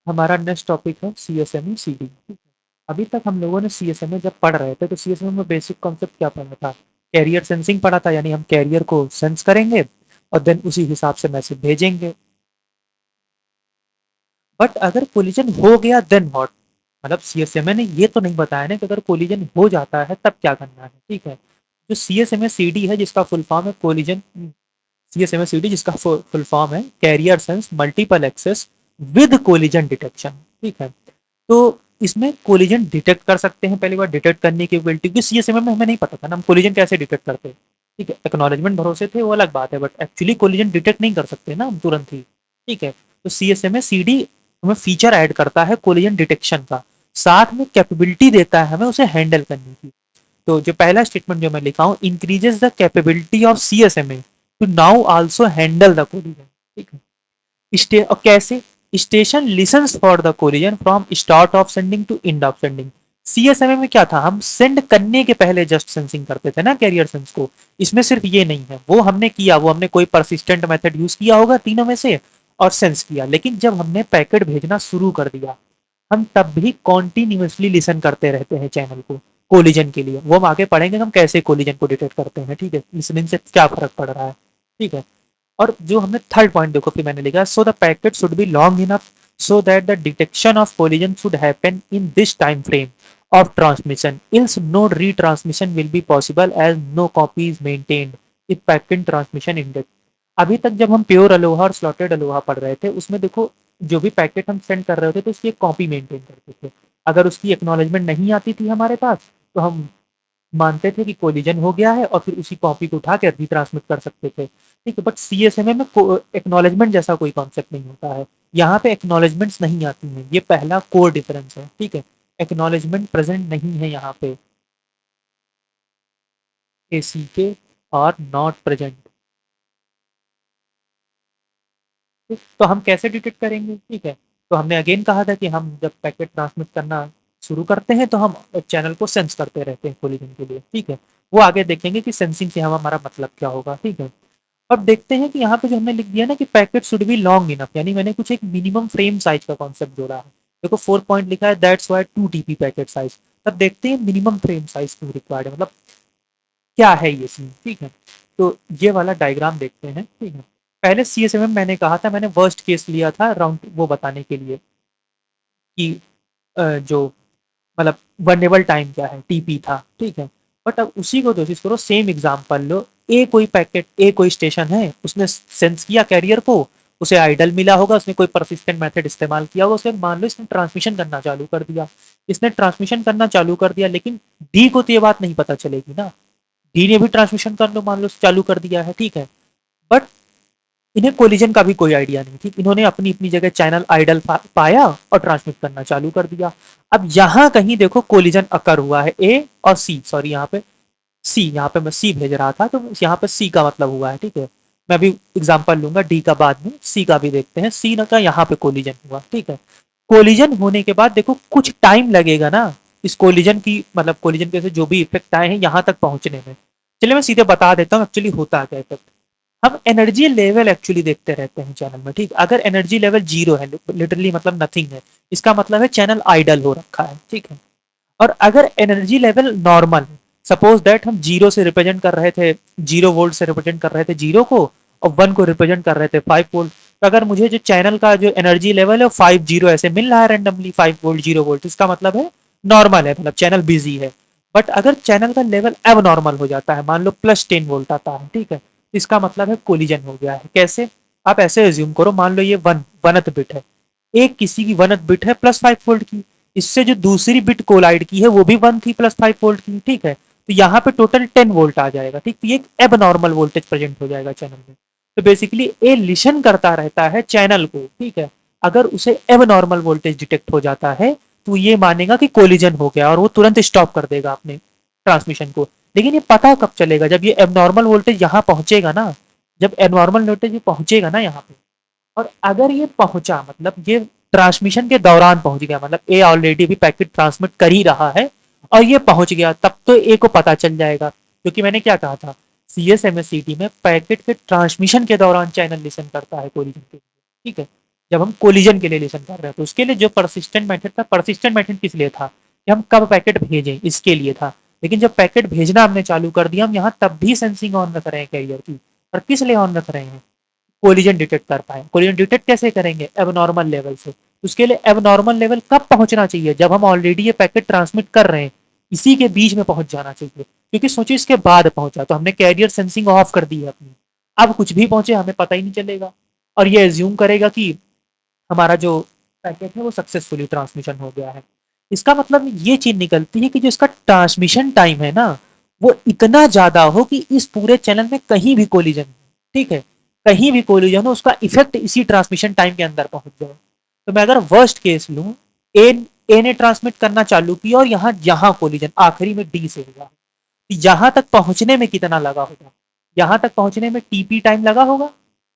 हमारा next topic है CSMA CD। अभी तक हम लोगों ने CSMA जब पढ़ रहे थे तो CSMA में बेसिक कॉन्सेप्ट क्या पढ़ा था? कैरियर सेंसिंग पढ़ा था, यानी हम कैरियर को सेंस करेंगे और देन उसी हिसाब से मैसेज भेजेंगे। बट अगर कोलिजन हो गया देन व्हाट? मतलब CSMA ने ये तो नहीं बताया ना कि अगर कोलिजन हो जाता है तब क्या करना है, ठीक है। जो CSMA CD है जिसका फुल फॉर्म है कोलिजन, CSMA CD जिसका फुल फॉर्म है carrier sense multiple access with collision detection, ठीक है। तो इसमें कोलिजन डिटेक्ट कर सकते हैं, पहली बार डिटेक्ट करने की एबिलिटी, क्योंकि CSMA में हमें नहीं पता था ना हम कोलिजन कैसे डिटेक्ट करते हैं, ठीक है। एक्नॉलेजमेंट भरोसे थे वो अलग बात है, बट एक्चुअली कोलिजन डिटेक्ट नहीं कर सकते ना हम तुरंत ही, ठीक है। तो CSMA CD हमें फीचर ऐड करता है कोलिजन डिटेक्शन का, साथ में कैपेबिलिटी देता है हमें उसे हैंडल करने की। तो जो पहला स्टेटमेंट जो मैं लिखा हूँ, increases the capability of CSMA to now also handle the collision, ठीक है। और कैसे? Station listens for the collision from start of sending to end of sending. CSMA में क्या था, हम सेंड करने के पहले जस्ट सेंसिंग करते थे ना कैरियर सेंस को। इसमें सिर्फ ये नहीं है, वो हमने किया, वो हमने कोई परसिस्टेंट मेथड यूज किया होगा तीनों में से और सेंस किया, लेकिन जब हमने पैकेट भेजना शुरू कर दिया हम तब भी कॉन्टिन्यूसली लिसन करते रहते हैं चैनल को कोलिजन के लिए। वो हम आगे पढ़ेंगे हम कैसे कोलिजन को डिटेक्ट करते हैं, ठीक है, लिसनिंग से क्या फर्क पड़ रहा है, ठीक है। और जो हमने थर्ड पॉइंट देखो फिर मैंने लिखा, so the packet should be long enough so that the detection of collision should happen in this time frame of transmission, else no retransmission will be possible as no copy is maintained if packet transmission index. अभी तक जब हम pure ALOHA और slotted ALOHA पढ़ रहे थे उसमें देखो जो भी पैकेट हम सेंड कर रहे होते तो उसकी एक कॉपी मेंटेन करते थे। अगर उसकी एक्नॉलेजमेंट नहीं आती थी हमारे पास तो हम मानते थे कि कोलिजन हो गया है और फिर उसी कॉपी को उठा के रीट्रांसमिट कर सकते थे, ठीक है। बट CSMA में एक्नॉलेजमेंट जैसा कोई कॉन्सेप्ट नहीं होता है, यहाँ पे एक्नॉलेजमेंट्स नहीं आती हैं, ये पहला कोर डिफरेंस है, ठीक है। एक्नॉलेजमेंट प्रेजेंट नहीं है यहाँ पे, ACK और नॉट प्रेजेंट। तो हम कैसे डिटेक्ट करेंगे, ठीक है। तो हमने अगेन कहा था कि हम जब पैकेट ट्रांसमिट करना शुरू करते हैं तो हम चैनल को सेंस करते रहते हैं कोलिजन के लिए, ठीक है। वो आगे देखेंगे कि सेंसिंग से हम हमारा मतलब क्या होगा, ठीक है। अब देखते हैं कि यहाँ पे जो हमने लिख दिया ना कि packet should be long enough, यानी मैंने कुछ एक मिनिमम फ्रेम साइज का कॉन्सेप्ट जोड़ा है। देखो 4 पॉइंट लिखा है that's why 2 TB packet size. तब देखते हैं मिनिमम फ्रेम साइज क्यों रिक्वायर्ड है, मतलब क्या है ये सीन, ठीक है। तो ये वाला डायग्राम देखते हैं, ठीक है। पहले CSM में मैंने कहा था, मैंने वर्स्ट केस लिया था राउंड वो बताने के लिए कि जो मतलब वनरेबल टाइम क्या है, TP था, ठीक है। बट अब उसी को कोशिश करो, सेम एग्जांपल लो, ए कोई पैकेट, ए कोई स्टेशन है, उसने सेंस किया कैरियर को, उसे आइडल मिला होगा, उसने कोई परसिस्टेंट मेथड इस्तेमाल किया होगा, उसने मान लो इसने ट्रांसमिशन करना चालू कर दिया, इसने ट्रांसमिशन करना चालू कर दिया, लेकिन डी को तो ये बात नहीं पता चलेगी ना, डी ने भी ट्रांसमिशन कर लो मान लो चालू कर दिया है, ठीक है। बट इन्हें कोलिजन का भी कोई आइडिया नहीं, ठीक, इन्होंने अपनी अपनी जगह चैनल आइडल पाया और ट्रांसमिट करना चालू कर दिया। अब यहाँ कहीं देखो कोलिजन अकर हुआ है ए और सी, सॉरी यहाँ पे सी, यहाँ पे मैं सी भेज रहा था तो यहाँ पे सी का मतलब हुआ है, ठीक है। मैं भी एग्जांपल लूंगा डी का, बाद में सी का भी देखते हैं, सी का यहाँ पे कोलिजन हुआ, ठीक है। कोलिजन होने के बाद देखो कुछ टाइम लगेगा ना इस कोलिजन की, मतलब कोलिजन के से जो भी इफेक्ट आए हैं यहाँ तक पहुंचने में। चलिए मैं सीधे बता देता हूँ एक्चुअली होता क्या इफेक्ट। हम एनर्जी लेवल एक्चुअली देखते रहते हैं चैनल में, ठीक। अगर एनर्जी लेवल जीरो है, लिटरली मतलब नथिंग है, इसका मतलब है चैनल आइडल हो रखा है, ठीक है। और अगर एनर्जी लेवल नॉर्मल है, सपोज दैट हम जीरो से रिप्रेजेंट कर रहे थे, 0 वोल्ट से रिप्रेजेंट कर रहे थे जीरो को और 1 को रिप्रेजेंट कर रहे थे 5 वोल्ट, तो अगर मुझे जो चैनल का जो एनर्जी लेवल है 5 0 ऐसे मिल रहा है रैंडमली, 5 वोल्ट 0 वोल्ट, इसका मतलब है नॉर्मल है, मतलब चैनल बिजी है। बट अगर चैनल का लेवल अब नॉर्मल हो जाता है, मान लो +10 वोल्ट आता है, ठीक है, तो इसका मतलब है कोलिजन हो गया है। कैसे? आप ऐसे एज्यूम करो, मान लो ये वनथ बिट है, एक किसी की वनथ बिट है +5 वोल्ट की, इससे जो दूसरी बिट कोलाइड की है वो भी 1 थी +5 वोल्ट की, ठीक है। तो यहाँ पे टोटल 10 वोल्ट आ जाएगा, ठीक। तो ये एक एब नॉर्मल वोल्टेज प्रेजेंट हो जाएगा चैनल में। तो बेसिकली ए लिशन करता रहता है चैनल को, ठीक है। अगर उसे एब नॉर्मल वोल्टेज डिटेक्ट हो जाता है तो ये मानेगा कि कोलिजन हो गया और वो तुरंत स्टॉप कर देगा अपने ट्रांसमिशन को। लेकिन ये पता कब चलेगा, जब ये एबनॉर्मल वोल्टेज यहाँ पहुंचेगा ना, जब एबनॉर्मल वोल्टेज पहुंचेगा ना यहाँ पे, और अगर ये पहुंचा मतलब ये ट्रांसमिशन के दौरान पहुंच गया, मतलब ए ऑलरेडी भी पैकेट ट्रांसमिट कर ही रहा है और ये पहुंच गया, तब तो ए को पता चल जाएगा, क्योंकि मैंने क्या कहा था CSMA CD में पैकेट के ट्रांसमिशन के दौरान चैनल लिसन करता है कोलिजन के लिए, ठीक है। जब हम कोलिजन के लिए लिसन कर रहे हैं तो उसके लिए जो परसिस्टेंट मेथड था, परसिस्टेंट मेथड किस लिए था कि हम कब पैकेट भेजें इसके लिए था। लेकिन जब पैकेट भेजना हमने चालू कर दिया, हम यहाँ तब भी सेंसिंग ऑन रख रहे हैं कैरियर की। और किस लिए ऑन रख रहे हैं, कोलिजन डिटेक्ट कर पाए। कोलिजन डिटेक्ट कैसे करेंगे, एबनॉर्मल लेवल से। उसके लिए एबनॉर्मल लेवल कब पहुंचना चाहिए, जब हम ऑलरेडी ये पैकेट ट्रांसमिट कर रहे हैं, इसी के बीच में पहुंच जाना चाहिए। क्योंकि सोचिए इसके बाद पहुंचा तो हमने कैरियर सेंसिंग ऑफ कर दी है अपनी। अब कुछ भी पहुंचे हमें पता ही नहीं चलेगा, और ये एज्यूम करेगा कि हमारा जो पैकेट है वो सक्सेसफुली ट्रांसमिशन हो गया है। इसका मतलब ये चीज निकलती है कि जो इसका ट्रांसमिशन टाइम है ना, वो इतना ज्यादा हो कि इस पूरे चैनल में कहीं भी कोलिजन, ठीक है, कहीं भी कोलिजन हो उसका इफेक्ट इसी ट्रांसमिशन टाइम के अंदर पहुंच जाए। तो मैं अगर वर्स्ट केस लूं, ए ए ने ट्रांसमिट करना चालू किया और यहाँ यहाँ कोलिजन आखिरी में डी से हुआ, तो यहाँ तक पहुंचने में कितना लगा होगा, यहाँ तक पहुंचने में टीपी टाइम लगा होगा।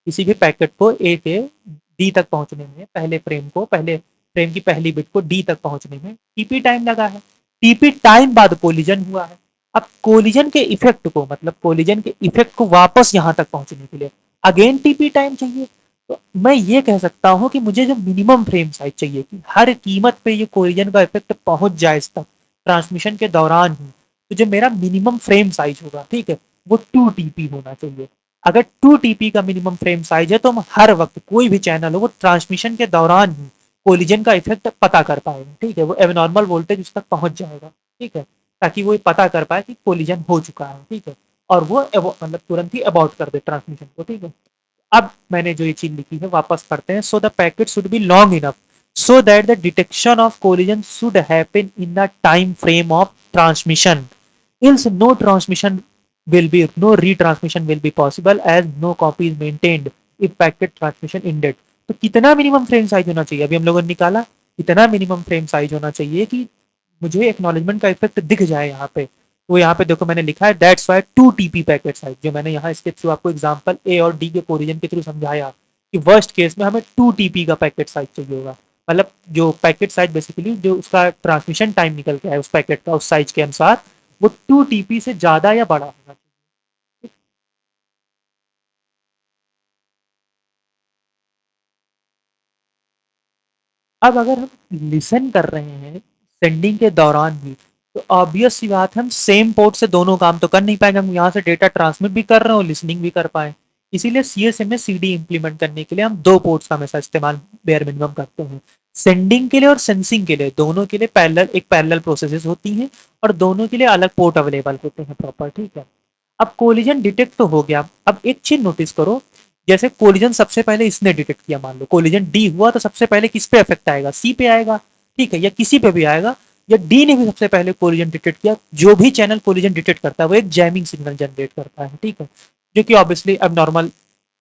किसी भी पैकेट को ए से डी तक पहुंचने में, पहले फ्रेम को, पहले फ्रेम की पहली बिट को डी तक पहुंचने में टीपी टाइम लगा है। टीपी टाइम बाद कोलिजन हुआ है। अब कोलिजन के इफेक्ट को, मतलब कोलिजन के इफेक्ट को वापस यहाँ तक पहुंचने के लिए अगेन टीपी टाइम चाहिए। तो मैं ये कह सकता हूँ कि मुझे जो मिनिमम फ्रेम साइज चाहिए कि हर कीमत पे ये कोलिजन का इफेक्ट पहुंच जाए इस तक ट्रांसमिशन के दौरान ही, तो जो मेरा मिनिमम फ्रेम साइज होगा, ठीक है, वो 2 TP होना चाहिए। अगर 2 TP का मिनिमम फ्रेम साइज है तो हम हर वक्त कोई भी चैनल हो वो ट्रांसमिशन के दौरान ही कोलिजन का इफेक्ट पता कर पाएगा, ठीक है, वो एबनॉर्मल वोल्टेज उस तक पहुंच जाएगा, ठीक है, ताकि वो पता कर पाए कि कोलिजन हो चुका है, ठीक है, और वो मतलब तुरंत ही अबॉर्ट कर दे ट्रांसमिशन को, ठीक है। अब मैंने जो ये चीज लिखी है वापस पढ़ते हैं। सो the packet should be long enough so that the detection of collision should happen in the time frame of transmission, else no transmission will be, no retransmission will be possible as no copy is maintained if packet transmission ended। तो कितना minimum frame size होना चाहिए, अभी हम लोगों ने निकाला, कितना मिनिमम फ्रेम साइज होना चाहिए कि मुझे एक्नॉलेजमेंट का इफेक्ट दिख जाए यहाँ पे। तो यहाँ पे देखो मैंने लिखा है that's why 2 TP packet size, जो मैंने यहाँ इसके थ्रू आपको एग्जांपल ए और डी के कोरिजन के थ्रू समझाया कि वर्स्ट केस में हमें 2 TP का पैकेट साइज चाहिए होगा। मतलब जो पैकेट साइज बेसिकली जो उसका ट्रांसमिशन टाइम निकल के है उस पैकेट का उस साइज के अनुसार, वो 2 TP से ज्यादा या बड़ा होना चाहिए। अब अगर हम लिसन कर रहे हैं सेंडिंग के दौरान भी, तो ऑब्वियस सी बात है हम सेम पोर्ट से दोनों काम तो कर नहीं पाएंगे, हम यहाँ से डेटा ट्रांसमिट भी कर रहे हैं और लिसनिंग भी कर पाए। इसीलिए सीएसएम में सीडी इंप्लीमेंट करने के लिए हम दो पोर्ट्स का हमेशा इस्तेमाल बेयर मिनिमम करते हैं। सेंडिंग के लिए और सेंसिंग के लिए, दोनों के लिए पैरेलल, एक पैरेलल प्रोसेसेस होती हैं और दोनों के लिए अलग पोर्ट अवेलेबल होते हैं प्रॉपर, ठीक है। अब कोलिजन डिटेक्ट तो हो गया। अब एक चीज नोटिस करो, जैसे कोलिजन सबसे पहले इसने डिटेक्ट किया, मान लो कोलिजन डी हुआ तो सबसे पहले किस पे इफेक्ट आएगा, सी पे आएगा, ठीक है, या किसी पे भी आएगा। या डी ने भी सबसे पहले कोलिजन डिटेक्ट किया, जो भी चैनल कोलिजन डिटेक्ट करता है वो एक जैमिंग सिग्नल जनरेट करता है, ठीक है, जो कि ऑब्वियसली अब नॉर्मल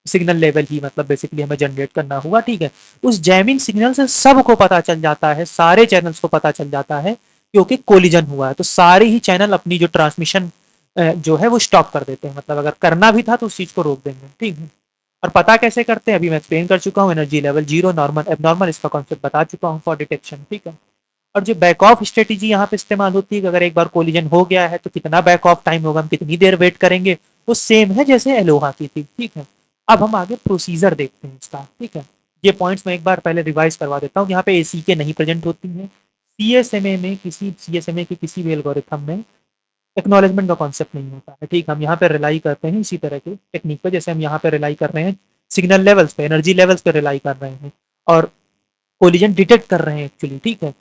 सिग्नल लेवल ही मतलब बेसिकली हमें जनरेट करना हुआ, ठीक है। उस जैमिंग सिग्नल से सबको पता चल जाता है, सारे चैनल्स को पता चल जाता है क्योंकि कोलिजन हुआ है, तो सारे ही चैनल अपनी जो ट्रांसमिशन जो है वो स्टॉप कर देते हैं, मतलब अगर करना भी था तो उस चीज को रोक देंगे, ठीक है। और पता कैसे करते हैं अभी मैं एक्सप्लेन कर चुका हूँ, energy level zero, normal, abnormal, इसका कॉन्सेप्ट बता चुका हूँ फॉर डिटेक्शन, ठीक है। और जो बैक ऑफ स्ट्रेटेजी यहाँ पे इस्तेमाल होती है कि अगर एक बार कोलिजन हो गया है तो कितना बैक ऑफ टाइम होगा, हम कितनी देर वेट करेंगे, वो सेम है जैसे एलोहा की थी, ठीक है। अब हम आगे प्रोसीजर देखते हैं इसका, ठीक है। ये पॉइंट्स मैं एक बार पहले रिवाइज करवा देता हूँ। यहाँ पे एसी के नहीं प्रेजेंट होती हैं। सीएसएमए में, किसी सीएसएमए के किसी भी एल्गोरिथम में एक्नॉलेजमेंट का कॉन्सेप्ट नहीं होता है, ठीक। हम यहाँ पे रिलाई करते हैं इसी तरह की टेक्निक पे, जैसे हम यहाँ पे रिलाई कर रहे हैं सिग्नल लेवल्स पे, एनर्जी लेवल्स पे रिलाई कर रहे हैं और कोलिजन डिटेक्ट कर रहे हैं एक्चुअली, ठीक है।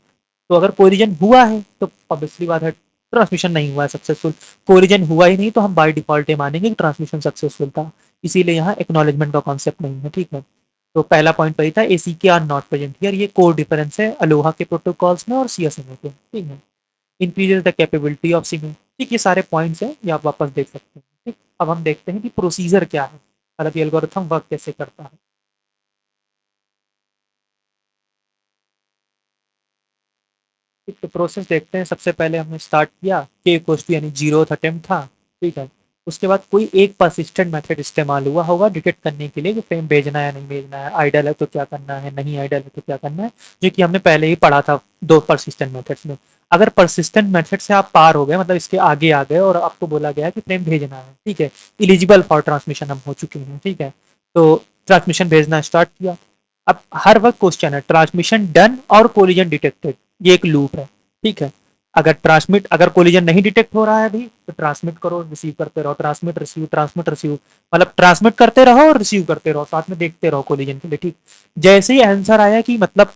तो अगर कोलिजन हुआ है तो ऑब्वियसली बात है ट्रांसमिशन नहीं हुआ है सक्सेसफुल, कोलिजन हुआ ही नहीं तो हम बाय डिफॉल्ट ये मानेंगे कि ट्रांसमिशन सक्सेसफुल था, इसीलिए यहाँ एक्नॉलेजमेंट का कॉन्सेप्ट नहीं है, ठीक है। तो पहला पॉइंट वही था, एसी के आर नॉट प्रेजेंट हियर, ये कोर डिफरेंस है अलोहा के प्रोटोकॉल्स में और सीएसएमए के, ठीक है। Increases the capability of signal, ठीक, ये सारे पॉइंट्स हैं, ये आप वापस देख सकते हैं, ठीक। अब हम देखते हैं कि प्रोसीजर क्या है, मतलब ये एल्गोरिथम वर्क कैसे करता है। ठीक, तो प्रोसेस देखते हैं। सबसे पहले हमने स्टार्ट किया के इक्वल्स टू यानी जीरोथ अटेम्प्ट था, ठीक है। उसके बाद कोई एक परसिस्टेंट मेथड इस्तेमाल हुआ होगा डिटेक्ट करने के लिए कि फ्रेम भेजना है या नहीं भेजना है, आइडल है तो क्या करना है, नहीं आइडल है तो क्या करना है, जो कि हमने पहले ही पढ़ा था दो परसिस्टेंट मेथड्स में। अगर परसिस्टेंट मेथड से आप पार हो गए, मतलब इसके आगे आ गए और आपको बोला गया कि फ्रेम भेजना है, ठीक है, इलिजिबल फॉर ट्रांसमिशन हम हो चुके हैं, ठीक है, तो ट्रांसमिशन भेजना स्टार्ट किया। अब हर वक्त क्वेश्चन है ट्रांसमिशन डन और कोलिजन डिटेक्टेड, ये एक लूप है, ठीक है। अगर कोलिजन नहीं डिटेक्ट हो रहा है अभी तो ट्रांसमिट करो, रिसीव करते रहो, ट्रांसमिट रिसीव, मतलब ट्रांसमिट करते रहो और रिसीव करते रहो, साथ में देखते रहो कोलिजन के लिए, ठीक। जैसे ही आंसर आया कि मतलब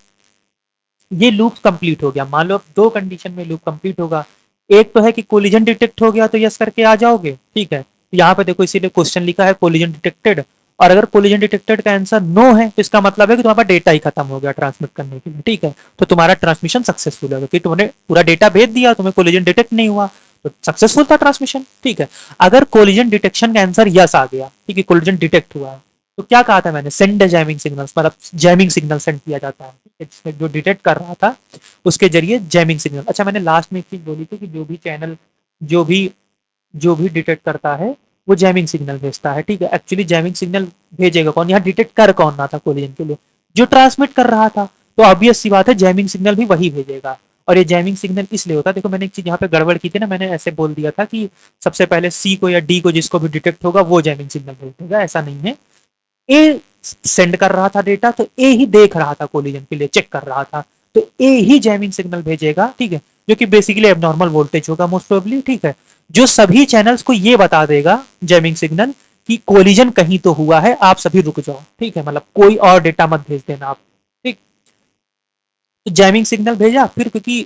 ये लूप कंप्लीट हो गया, मान लो अब दो कंडीशन में लूप कंप्लीट होगा। एक तो है कि कोलिजन डिटेक्ट हो गया तो यस करके आ जाओगे, ठीक है। यहाँ पे देखो इसीलिए क्वेश्चन लिखा है कोलिजन डिटेक्टेड, और अगर कोलिजन डिटेक्टेड का आंसर नो है तो इसका मतलब है कि तुम्हारा डेटा ही खत्म हो गया ट्रांसमिट करने के लिए, ठीक है। तो तुम्हारा ट्रांसमिशन सक्सेसफुल है क्योंकि तुमने पूरा डेटा भेज दिया, तुम्हें कोलिजन डिटेक्ट नहीं हुआ, तो सक्सेसफुल था ट्रांसमिशन, ठीक है। अगर कोलिजन डिटेक्शन का आंसर यस आ गया, ठीक है, कोलिजन डिटेक्ट हुआ है, तो क्या कहा था मैंने, सेंड जैमिंग सिग्नल्स, मतलब जैमिंग सिग्नल सेंड किया जाता है, ठीक है, जिसमें जो डिटेक्ट कर रहा था उसके जरिए जैमिंग सिग्नल। अच्छा मैंने लास्ट में एक चीज बोली थी कि जो भी चैनल जो भी जो भी डिटेक्ट करता है वो जैमिंग सिग्नल भेजता है, ठीक है। एक्चुअली जैमिंग सिग्नल भेजेगा कौन, यहाँ डिटेक्ट कर कौन रहा था कोलिजन के लिए, जो ट्रांसमिट कर रहा था, तो ऑब्वियस सी बात है जैमिंग सिग्नल भी वही भेजेगा। और ये जैमिंग सिग्नल इसलिए होता है, देखो मैंने एक चीज यहाँ पे गड़बड़ की थी ना, मैंने ऐसे बोल दिया था कि सबसे पहले सी को या डी को जिसको भी डिटेक्ट होगा वो जैमिंग सिग्नल भेज देगा, ऐसा नहीं है। ए सेंड कर रहा था डेटा तो ए ही देख रहा था कोलिजन के लिए, चेक कर रहा था, तो ए ही जैमिंग सिग्नल भेजेगा, ठीक है, जो कि बेसिकली एबनॉर्मल वोल्टेज होगा मोस्ट प्रोबेबली, ठीक है, जो सभी चैनल्स को ये बता देगा जैमिंग सिग्नल कि कोलिजन कहीं तो हुआ है, आप सभी रुक जाओ, ठीक है, मतलब कोई और डेटा मत भेज देना आप, ठीक। तो जैमिंग सिग्नल भेजा, फिर क्योंकि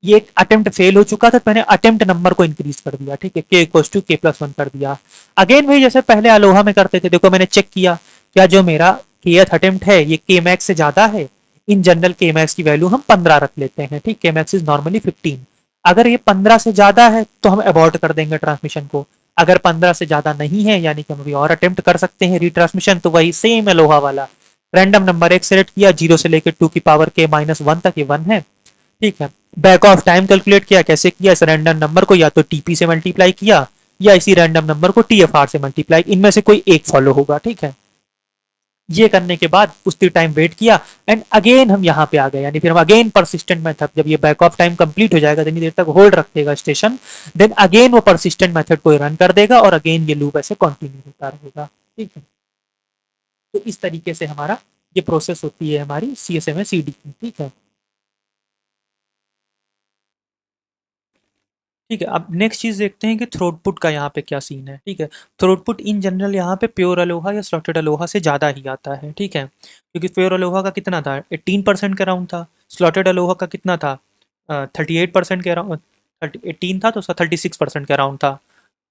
ये एक अटेम्प्ट फेल हो चुका था तो मैंने अटेम्प्ट नंबर को इंक्रीज कर दिया, ठीक है, के इक्वल्स टू के प्लस वन कर दिया। अगेन भाई जैसे पहले अलोहा में करते थे, देखो मैंने चेक किया क्या जो मेरा केथ अटेम्प्ट है ये के मैक्स से ज्यादा है। इन जनरल के मैक्स की वैल्यू हम 15 रख लेते हैं, ठीक, के मैक्स इज नॉर्मली 15। अगर ये 15 से ज्यादा है तो हम अबॉर्ट कर देंगे ट्रांसमिशन को। अगर 15 से ज्यादा नहीं है यानी कि हम अभी और अटेम्प्ट कर सकते हैं रिट्रांसमिशन, तो वही सेम अलोहा वाला रैंडम नंबर एक सेलेक्ट किया, जीरो से लेकर टू की पावर के माइनस वन तक, ये वन है, ठीक है। बैक ऑफ टाइम कैलकुलेट किया, कैसे किया, इस रैंडम नंबर को या तो टीपी से मल्टीप्लाई किया या इसी रैंडम नंबर को टीएफआर से मल्टीप्लाई, इनमें से कोई एक फॉलो होगा, ठीक है। ये करने के बाद उसी टाइम वेट किया एंड अगेन हम यहाँ पे आ गए, यानी फिर हम अगेन परसिस्टेंट मेथड, जब ये बैक ऑफ टाइम कंप्लीट हो जाएगा इतनी देर तक होल्ड रखेगा स्टेशन, देन अगेन वो परसिस्टेंट मेथड को रन कर देगा और अगेन ये लूप ऐसे कंटिन्यू होता रहेगा, ठीक है। तो इस तरीके से हमारा ये प्रोसेस होती है हमारी सीएसएमए सीडी की, ठीक है। ठीक है, अब नेक्स्ट चीज़ देखते हैं कि थ्रोटपुट का यहाँ पे क्या सीन है, ठीक है। थ्रोटपुट इन जनरल यहाँ पे प्योर अलोहा या स्लॉटेड अलोहा से ज़्यादा ही आता है, ठीक है, क्योंकि प्योर अलोहा का कितना था 18% के अराउंड था, स्लॉटेड अलोहा का कितना था 38% के अराउंड, 18 था तो उसका 36% के अराउंड था,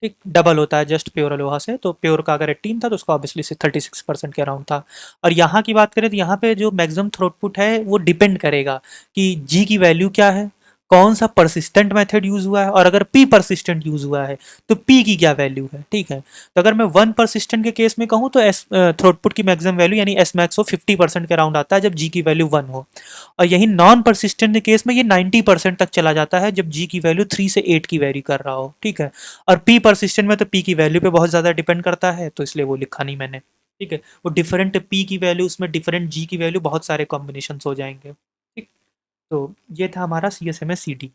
ठीक, डबल होता है जस्ट प्योर अलोहा से, तो प्योर का अगर 18 था तो उसका ऑब्वियसली से 36% के अराउंड था। और यहाँ की बात करें तो यहाँ पे जो मैक्सिमम थ्रोटपुट है वो डिपेंड करेगा कि जी की वैल्यू क्या है, कौन सा परसिस्टेंट मेथड यूज हुआ है, और अगर पी परसिस्टेंट यूज हुआ है तो पी की क्या वैल्यू है, ठीक है। तो अगर मैं वन परसिस्टेंट के केस में कहूँ तो एस थ्रोटपुट की मैक्सिमम वैल्यू यानी एस मैक्स हो 50% के अराउंड आता है जब जी की वैल्यू वन हो, और यही नॉन परसिस्टेंट के केस में ये 90% तक चला जाता है जब जी की वैल्यू 3 से 8 की वैरी कर रहा हो, ठीक है। और पी परसिस्टेंट में तो पी की वैल्यू पे बहुत ज़्यादा डिपेंड करता है तो इसलिए वो लिखा नहीं मैंने, ठीक है। वो डिफरेंट पी की वैल्यू उसमें डिफरेंट जी की वैल्यू बहुत सारे कॉम्बिनेशन हो जाएंगे, ठीक। तो ये था हमारा C S M S C D.